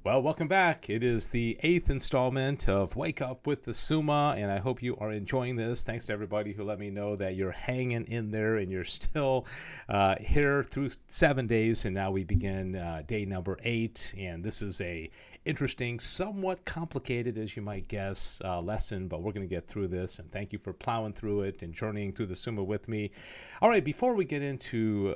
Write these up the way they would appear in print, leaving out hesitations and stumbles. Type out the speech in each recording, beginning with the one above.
Well, welcome back. It is the eighth installment of Wake Up with the Summa, and I hope you are enjoying this. Thanks to everybody who let me know that you're hanging in there and you're still here through 7 days, and now we begin day number 8, and this is a interesting, somewhat complicated, as you might guess, lesson, but we're going to get through this, and thank you for plowing through it and journeying through the Summa with me. All right, before we get into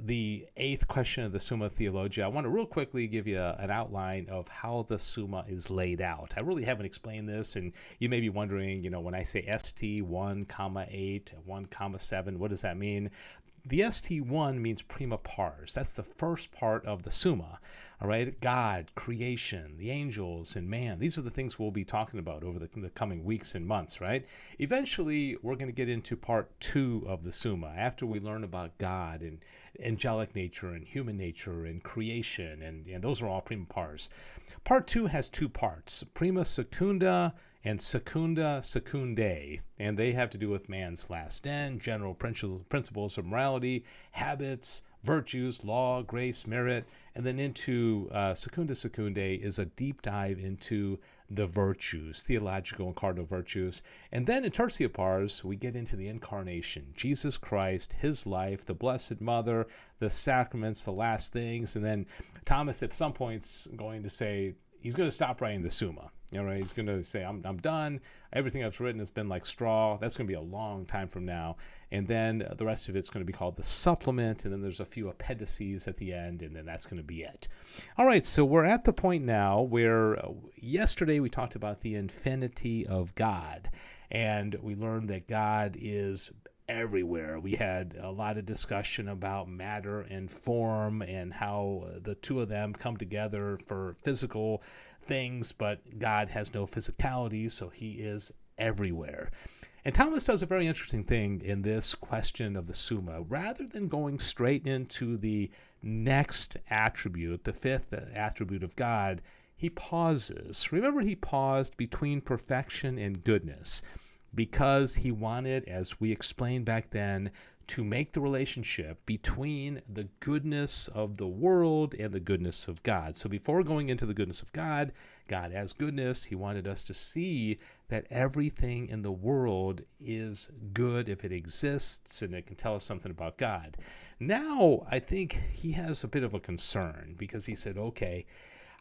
the eighth question of the Summa Theologia, I want to real quickly give you an outline of how the Summa is laid out. I really haven't explained this, and you may be wondering, when I say ST 1, 8, 1, 7, what does that mean? The ST1 means prima pars. That's the first part of the Summa. All right, God, creation, the angels, and man. These are the things we'll be talking about over the coming weeks and months, right? Eventually, we're going to get into part 2 of the Summa after we learn about God and angelic nature and human nature and creation, and those are all prima pars. Part 2 has 2 parts, prima secunda and secunda secundae, and they have to do with man's last end, general principles of morality, habits, virtues, law, grace, merit, and then into secunda secundae is a deep dive into the virtues, theological and cardinal virtues. And then in tertia pars, we get into the incarnation, Jesus Christ, his life, the Blessed Mother, the sacraments, the last things, and then Thomas at some point's going to say, he's going to stop writing the Summa. All right, he's going to say, I'm done. Everything I've written has been like straw. That's going to be a long time from now. And then the rest of it's going to be called the supplement. And then there's a few appendices at the end. And then that's going to be it. All right, so we're at the point now where yesterday we talked about the infinity of God. And we learned that God is everywhere. We had a lot of discussion about matter and form and how the two of them come together for physical things, but God has no physicality, so he is everywhere. And Thomas does a very interesting thing in this question of the Summa. Rather than going straight into the next attribute, the fifth attribute of God, he pauses. Remember, he paused between perfection and goodness, because he wanted, as we explained back then, to make the relationship between the goodness of the world and the goodness of God. So before going into the goodness of God, God as goodness, he wanted us to see that everything in the world is good if it exists and it can tell us something about God. Now, I think he has a bit of a concern because he said, okay,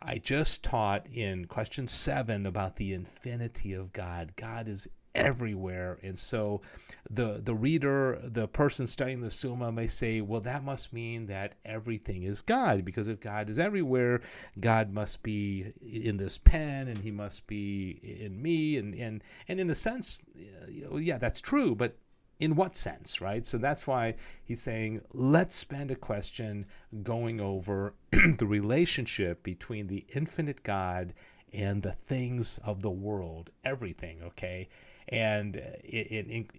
I just taught in question 7 about the infinity of God. God is everywhere, and so the reader, the person studying the Summa, may say, well, that must mean that everything is God, because if God is everywhere, God must be in this pen and he must be in me, and in a sense, yeah, that's true, but in what sense, right? So that's why he's saying, let's spend a question going over the relationship between the infinite God and the things of the world, everything, okay? And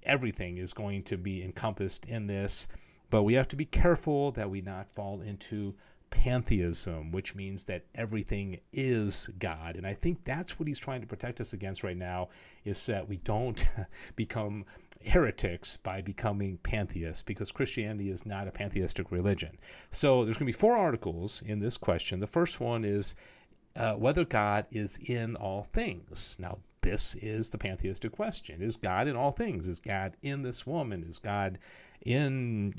everything is going to be encompassed in this, but we have to be careful that we not fall into pantheism, which means that everything is God. And I think that's what he's trying to protect us against right now, is that we don't become heretics by becoming pantheists, because Christianity is not a pantheistic religion. So there's going to be 4 articles in this question. The first one is whether God is in all things. Now, this is the pantheistic question. Is God in all things? Is God in this woman? Is God in,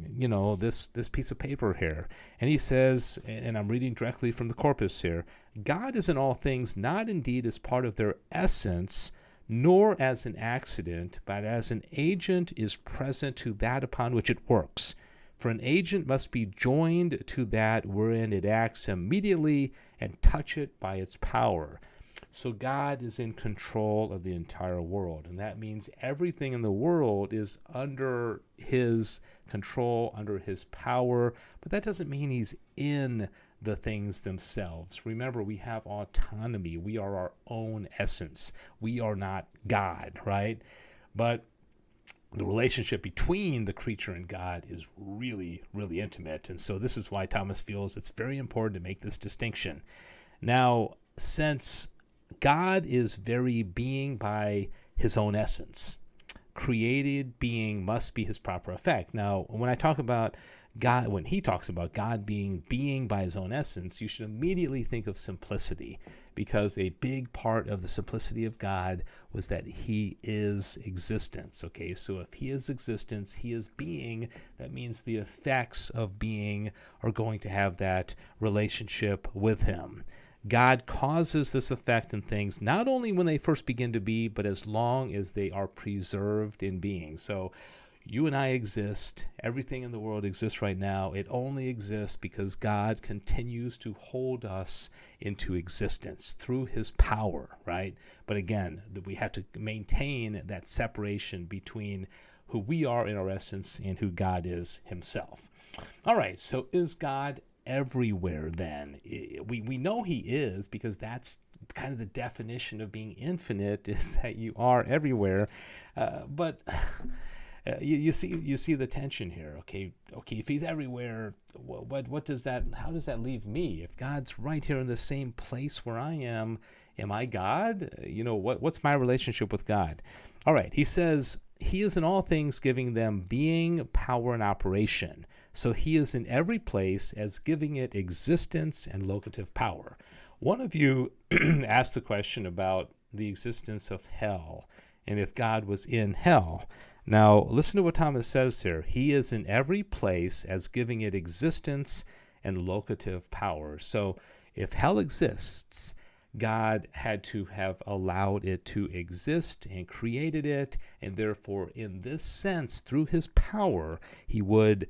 this piece of paper here? And he says, and I'm reading directly from the corpus here, God is in all things, not indeed as part of their essence, nor as an accident, but as an agent is present to that upon which it works. For an agent must be joined to that wherein it acts immediately and touch it by its power. So God is in control of the entire world, and that means everything in the world is under his control, under his power, but that doesn't mean he's in the things themselves. Remember, we have autonomy. We are our own essence. We are not God, right? But the relationship between the creature and God is really, really intimate, and so this is why Thomas feels it's very important to make this distinction. Now, since God is very being by his own essence, created being must be his proper effect. Now, when I talk about God, when he talks about God being by his own essence, you should immediately think of simplicity, because a big part of the simplicity of God was that he is existence. Okay, so if he is existence, he is being, that means the effects of being are going to have that relationship with him. God causes this effect in things not only when they first begin to be, but as long as they are preserved in being. So you and I exist. Everything in the world exists right now. It only exists because God continues to hold us into existence through his power, right? But again, we have to maintain that separation between who we are in our essence and who God is himself. All right, so is God everywhere then? We know he is, because that's kind of the definition of being infinite, is that you are everywhere. But you see the tension here. Okay, if he's everywhere, what does that, how does that leave me? If God's right here in the same place where I am I God? What's my relationship with God? All right, he says he is in all things, giving them being, power, and operation. So he is in every place as giving it existence and locative power. One of you asked the question about the existence of hell and if God was in hell. Now, listen to what Thomas says here. He is in every place as giving it existence and locative power. So if hell exists, God had to have allowed it to exist and created it, and therefore, in this sense, through his power, he would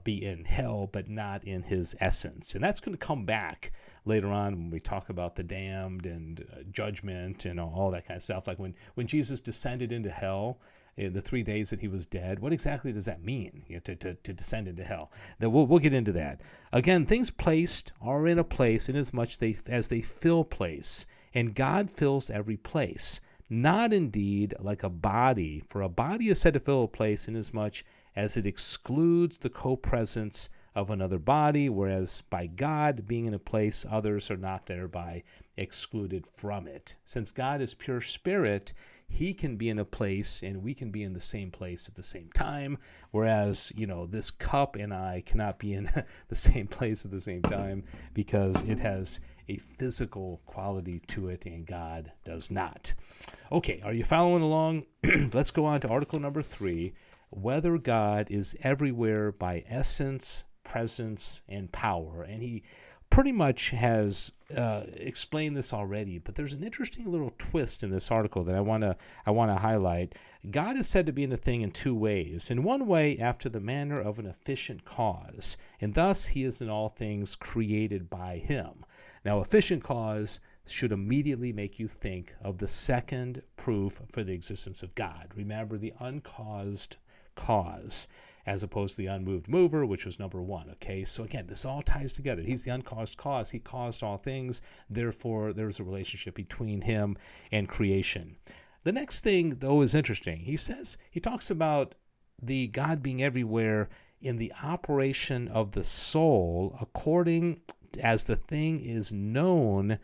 be in hell, but not in his essence. And that's going to come back later on when we talk about the damned and judgment and all that kind of stuff. Like when Jesus descended into hell, in the 3 days that he was dead, what exactly does that mean, to descend into hell? That we'll get into that. Again, things placed are in a place inasmuch as they fill place, and God fills every place. Not indeed like a body, for a body is said to fill a place inasmuch as it excludes the co-presence of another body, whereas by God being in a place, others are not thereby excluded from it. Since God is pure spirit, he can be in a place and we can be in the same place at the same time, whereas, this cup and I cannot be in the same place at the same time because it has a physical quality to it and God does not. Okay, are you following along? Let's go on to article number 3, whether God is everywhere by essence, presence, and power. And he pretty much has explained this already, but there's an interesting little twist in this article that I want to highlight. God is said to be in a thing in two ways. In one way, after the manner of an efficient cause, and thus he is in all things created by him. Now, efficient cause should immediately make you think of the second proof for the existence of God. Remember, the uncaused cause, as opposed to the unmoved mover, which was number 1. Okay, so again, this all ties together. He's the uncaused cause. He caused all things. Therefore, there's a relationship between him and creation. The next thing, though, is interesting. He talks about the God being everywhere in the operation of the soul, according as the thing is known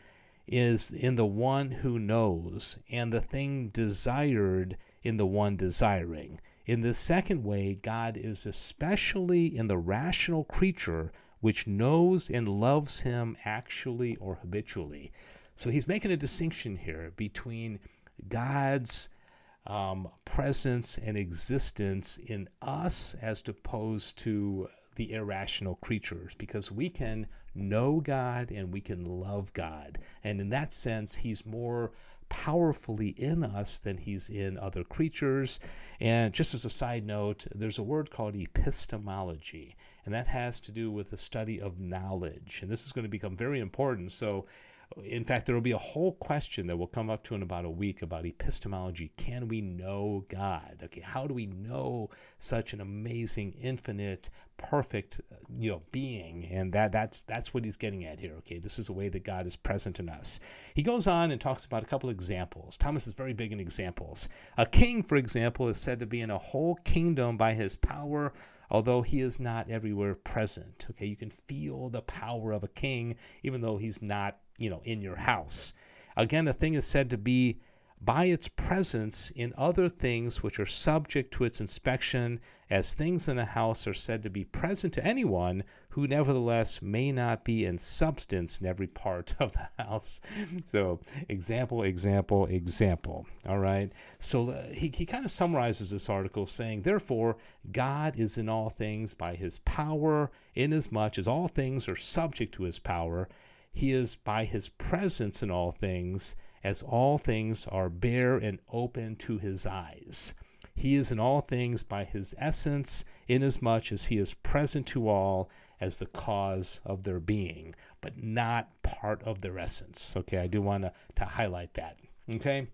is in the one who knows, and the thing desired in the one desiring. In the second way, God is especially in the rational creature which knows and loves him actually or habitually. So he's making a distinction here between God's presence and existence in us as opposed to the irrational creatures, because we can know God and we can love God. And in that sense, he's more powerfully in us than he's in other creatures. And just as a side note, there's a word called epistemology, and that has to do with the study of knowledge. And this is going to become very important. So in fact, there will be a whole question that will come up to in about a week about epistemology. Can we know God? Okay, how do we know such an amazing, infinite, perfect, being? And that's what he's getting at here. Okay, this is a way that God is present in us. He goes on and talks about a couple of examples. Thomas is very big in examples. A king, for example, is said to be in a whole kingdom by his power, although he is not everywhere present. Okay, you can feel the power of a king, even though he's not in your house. Again, a thing is said to be by its presence in other things which are subject to its inspection, as things in a house are said to be present to anyone who nevertheless may not be in substance in every part of the house. So example, example, example. All right. So he kind of summarizes this article saying, therefore, God is in all things by his power, inasmuch as all things are subject to his power. He is by his presence in all things, as all things are bare and open to his eyes. He is in all things by his essence, inasmuch as he is present to all as the cause of their being, but not part of their essence. Okay, I do want to highlight that. Okay,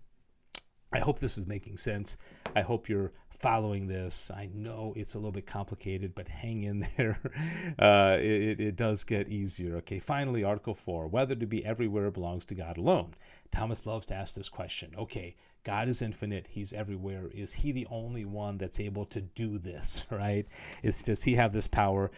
I hope this is making sense. I hope you're following this. I know it's a little bit complicated, but hang in there. It does get easier. Okay, finally, Article 4, whether to be everywhere belongs to God alone. Thomas loves to ask this question. Okay, God is infinite. He's everywhere. Is he the only one that's able to do this, right? Does he have this power?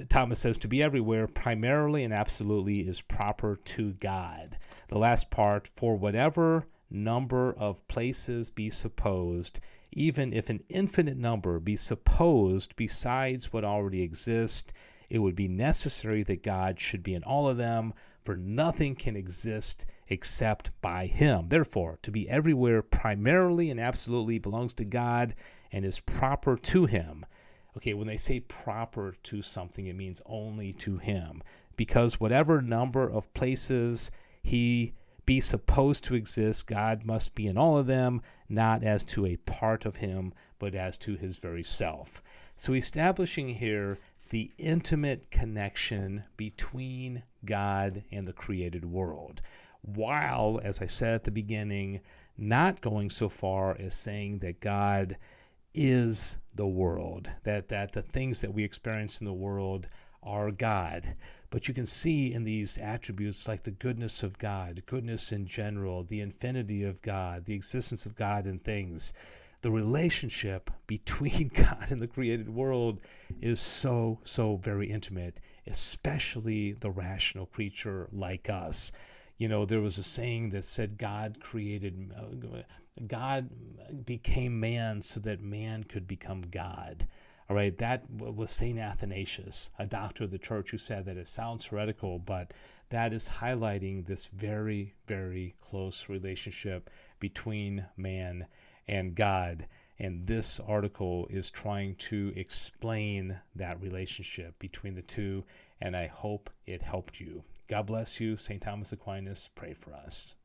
Thomas says to be everywhere primarily and absolutely is proper to God. The last part, for whatever number of places be supposed, even if an infinite number be supposed besides what already exists, it would be necessary that God should be in all of them, for nothing can exist except by him. Therefore, to be everywhere primarily and absolutely belongs to God and is proper to him. Okay, when they say proper to something, it means only to him, because whatever number of places he be supposed to exist, God must be in all of them, not as to a part of him, but as to his very self. So establishing here the intimate connection between God and the created world, while, as I said at the beginning, not going so far as saying that God is the world, that the things that we experience in the world are God. But you can see in these attributes like the goodness of God, goodness in general, the infinity of God, the existence of God in things, the relationship between God and the created world is so very intimate, especially the rational creature like us. You know, there was a saying that said God became man so that man could become God. All right, that was St. Athanasius, a doctor of the church, who said that. It sounds heretical, but that is highlighting this very, very close relationship between man and God. And this article is trying to explain that relationship between the two, and I hope it helped you. God bless you. St. Thomas Aquinas, pray for us.